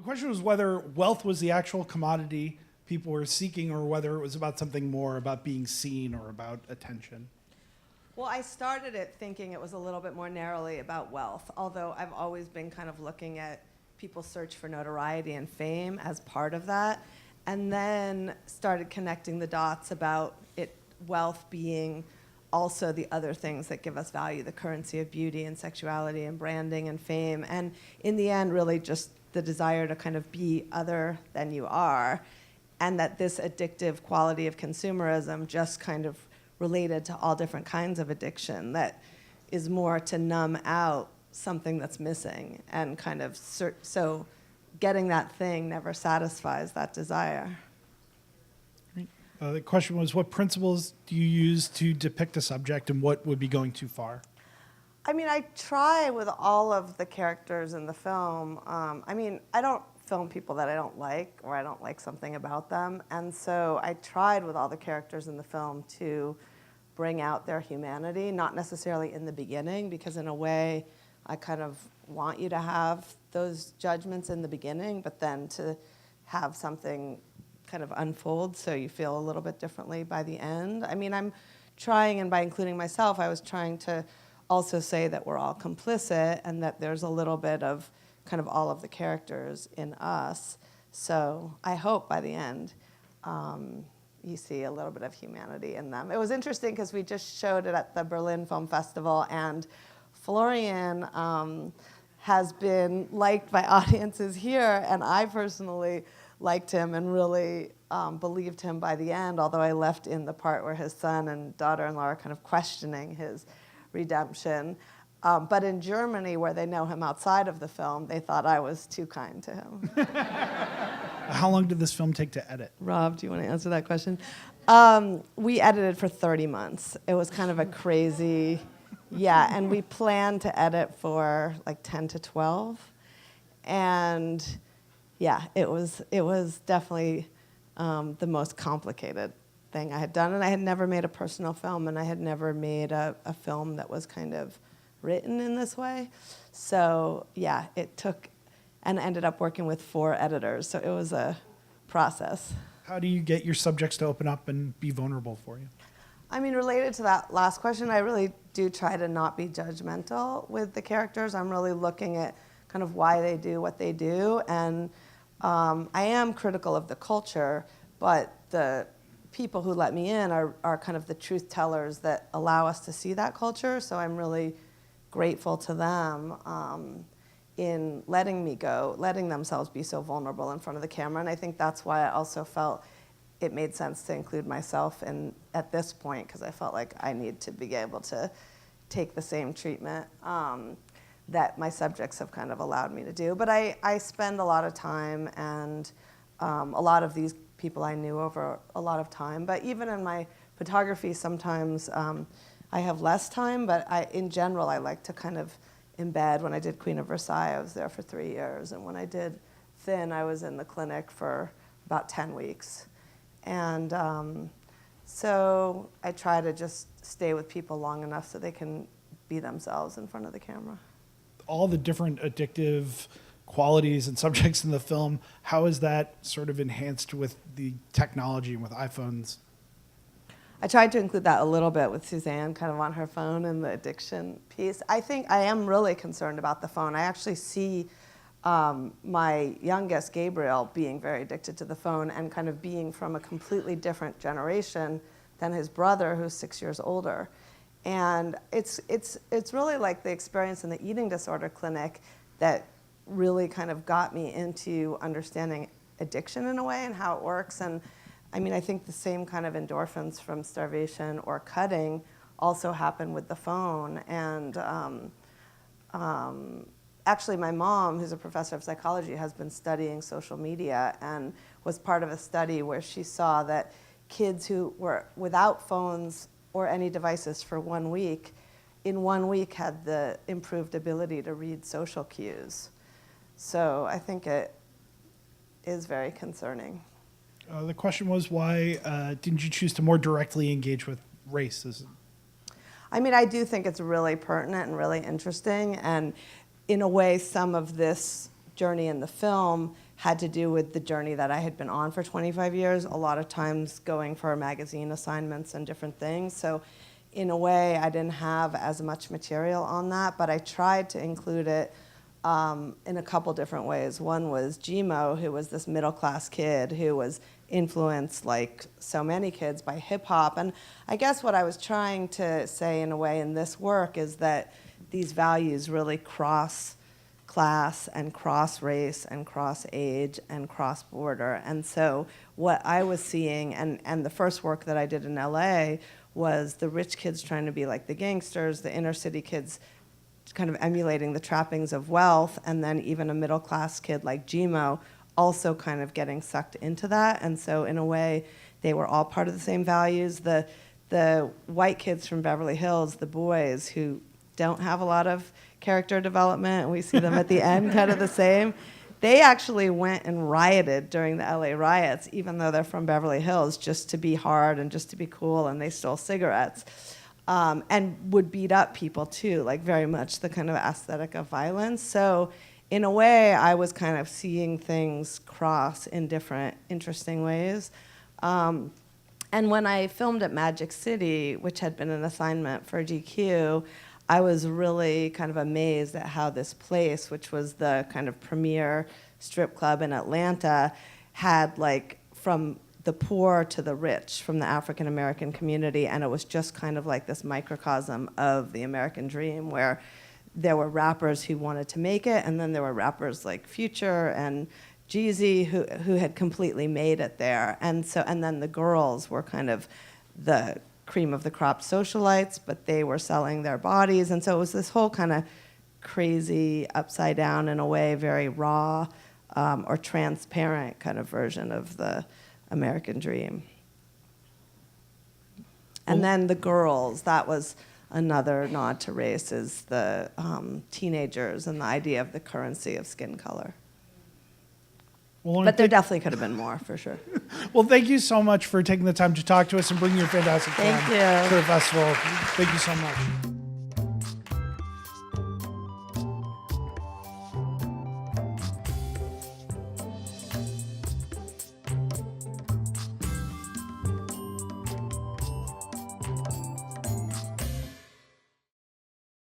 question was whether wealth was the actual commodity people were seeking or whether it was about something more, about being seen or about attention. Well, I started it thinking it was a little bit more narrowly about wealth, although I've always been kind of looking at people's search for notoriety and fame as part of that, and then started connecting the dots about wealth being also the other things that give us value, the currency of beauty and sexuality and branding and fame, and in the end, really just the desire to kind of be other than you are, and that this addictive quality of consumerism just kind of related to all different kinds of addiction that is more to numb out something that's missing, and kind of so getting that thing never satisfies that desire. The question was, what principles do you use to depict a subject and what would be going too far? I mean, I try with all of the characters in the film. I don't film people that I don't like or I don't like something about them. And so I tried with all the characters in the film to bring out their humanity, not necessarily in the beginning, because in a way, I kind of want you to have those judgments in the beginning, but then to have something kind of unfold so you feel a little bit differently by the end. I mean, I'm trying, and by including myself, I was trying to also say that we're all complicit and that there's a little bit of kind of all of the characters in us. So I hope by the end you see a little bit of humanity in them. It was interesting because we just showed it at the Berlin Film Festival, and Florian has been liked by audiences here, and I personally liked him and really believed him by the end, although I left in the part where his son and daughter-in-law are kind of questioning his redemption. But in Germany, where they know him outside of the film, they thought I was too kind to him. How long did this film take to edit? Rob, do you want to answer that question? We edited for 30 months. It was kind of a crazy, and we planned to edit for like 10 to 12. And it was definitely the most complicated thing I had done. And I had never made a personal film, and I had never made a film that was kind of written in this way. So it took, and ended up working with 4 editors. So it was a process. How do you get your subjects to open up and be vulnerable for you? I mean, related to that last question, I really do try to not be judgmental with the characters. I'm really looking at kind of why they do what they do. And I am critical of the culture, but the people who let me in are kind of the truth tellers that allow us to see that culture. So I'm really grateful to them in letting themselves be so vulnerable in front of the camera. And I think that's why I also felt it made sense to include myself at this point, because I felt like I need to be able to take the same treatment that my subjects have kind of allowed me to do. But I spend a lot of time, and a lot of these people I knew over a lot of time. But even in my photography, sometimes I have less time, but in general, I like to kind of embed. When I did Queen of Versailles, I was there for 3 years. And when I did Thin, I was in the clinic for about 10 weeks. And so I try to just stay with people long enough so they can be themselves in front of the camera. All the different addictive qualities and subjects in the film, how is that sort of enhanced with the technology and with iPhones? I tried to include that a little bit with Suzanne kind of on her phone and the addiction piece. I think I am really concerned about the phone. I actually see my youngest, Gabriel, being very addicted to the phone and kind of being from a completely different generation than his brother, who's 6 years older. And it's really like the experience in the eating disorder clinic that really kind of got me into understanding addiction in a way and how it works. And I mean, I think the same kind of endorphins from starvation or cutting also happen with the phone. And actually, my mom, who's a professor of psychology, has been studying social media and was part of a study where she saw that kids who were without phones or any devices for 1 week, in 1 week had the improved ability to read social cues. So I think it is very concerning. The question was, why didn't you choose to more directly engage with race? I mean, I do think it's really pertinent and really interesting. And in a way, some of this journey in the film had to do with the journey that I had been on for 25 years, a lot of times going for magazine assignments and different things. So in a way, I didn't have as much material on that, but I tried to include it in a couple different ways. One was Gmo, who was this middle-class kid who was influenced, like so many kids, by hip-hop. And I guess what I was trying to say in a way in this work is that these values really cross class and cross race and cross age and cross border. And so what I was seeing, and the first work that I did in LA, was the rich kids trying to be like the gangsters, the inner city kids kind of emulating the trappings of wealth, and then even a middle class kid like Gmo also kind of getting sucked into that. And so in a way, they were all part of the same values. The white kids from Beverly Hills, the boys who don't have a lot of character development, and we see them at the end kind of the same, they actually went and rioted during the LA riots, even though they're from Beverly Hills, just to be hard and just to be cool, and they stole cigarettes. And would beat up people too, like very much the kind of aesthetic of violence. So in a way, I was kind of seeing things cross in different interesting ways. And when I filmed at Magic City, which had been an assignment for GQ, I was really kind of amazed at how this place, which was the kind of premier strip club in Atlanta, had like from the poor to the rich, from the African American community, and it was just kind of like this microcosm of the American dream, where there were rappers who wanted to make it, and then there were rappers like Future and Jeezy who had completely made it there. And then the girls were kind of the cream of the crop socialites, but they were selling their bodies. And so it was this whole kind of crazy, upside down, in a way, very raw or transparent kind of version of the American dream. And then the girls, that was another nod to race, is the teenagers and the idea of the currency of skin color. Well, Lauren, But there definitely could have been more, for sure. well, thank you so much for taking the time to talk to us and bringing your fantastic Thank film you. to the festival. Thank you so much.